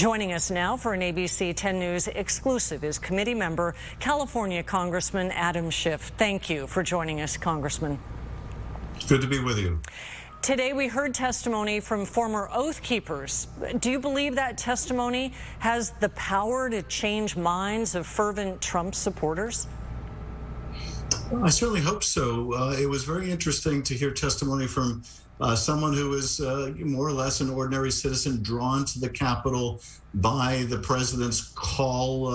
Joining us now for an ABC 10 News exclusive is committee member, California Congressman Adam Schiff. Thank you for joining us, Congressman. It's good to be with you. Today we heard testimony from former Oath Keepers. Do you believe that testimony has the power to change minds of fervent Trump supporters? I certainly hope so. It was very interesting to hear testimony from someone who is more or less an ordinary citizen drawn to the Capitol by the president's call,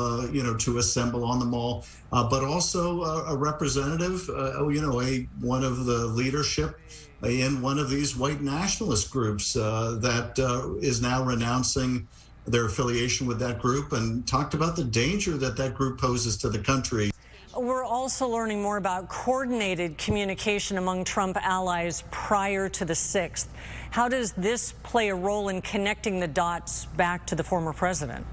to assemble on the Mall, but also a representative, one of the leadership in one of these white nationalist groups that is now renouncing their affiliation with that group and talked about the danger that that group poses to the country. We're also learning more about coordinated communication among Trump allies prior to the 6th. How does this play a role in connecting the dots back to the former president?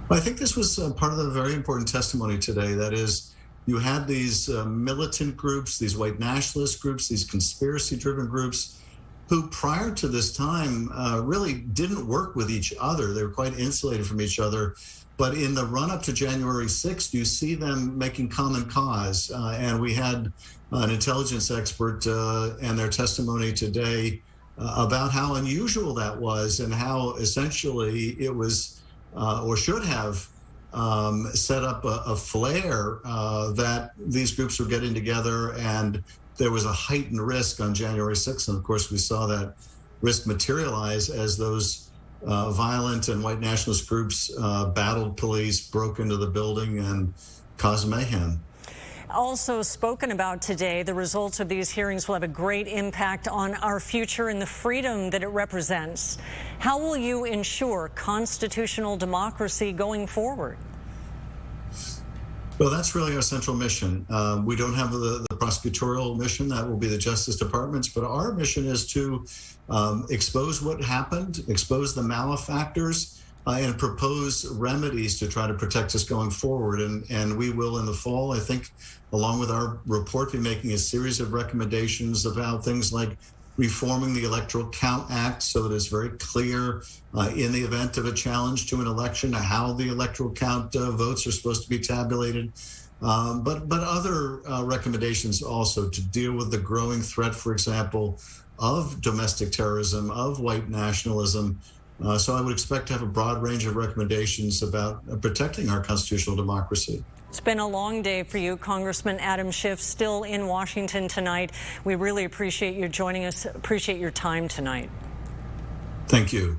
I think this was part of the very important testimony today. That is, you had these militant groups, these white nationalist groups, these conspiracy-driven groups who prior to this time really didn't work with each other. They were quite insulated from each other. But in the run-up to January 6th, you see them making common cause. And we had an intelligence expert and their testimony today about how unusual that was and how essentially it was or should have set up a flare that these groups were getting together, and there was a heightened risk on January 6th. And of course, we saw that risk materialize as those violent and white nationalist groups battled police, broke into the building, and caused mayhem. Also spoken about today, the results of these hearings will have a great impact on our future and the freedom that it represents. How will you ensure constitutional democracy going forward? Well, that's really our central mission. We don't have the prosecutorial mission. That will be the Justice Department's. But our mission is to expose what happened, expose the malefactors, and propose remedies to try to protect us going forward. And we will, in the fall, I think, along with our report, be making a series of recommendations about things like reforming the Electoral Count Act so that it's very clear in the event of a challenge to an election how the electoral count votes are supposed to be tabulated. But other recommendations also to deal with the growing threat, for example, of domestic terrorism, of white nationalism. So I would expect to have a broad range of recommendations about protecting our constitutional democracy. It's been a long day for you, Congressman Adam Schiff, still in Washington tonight. We really appreciate you joining us, appreciate your time tonight. Thank you.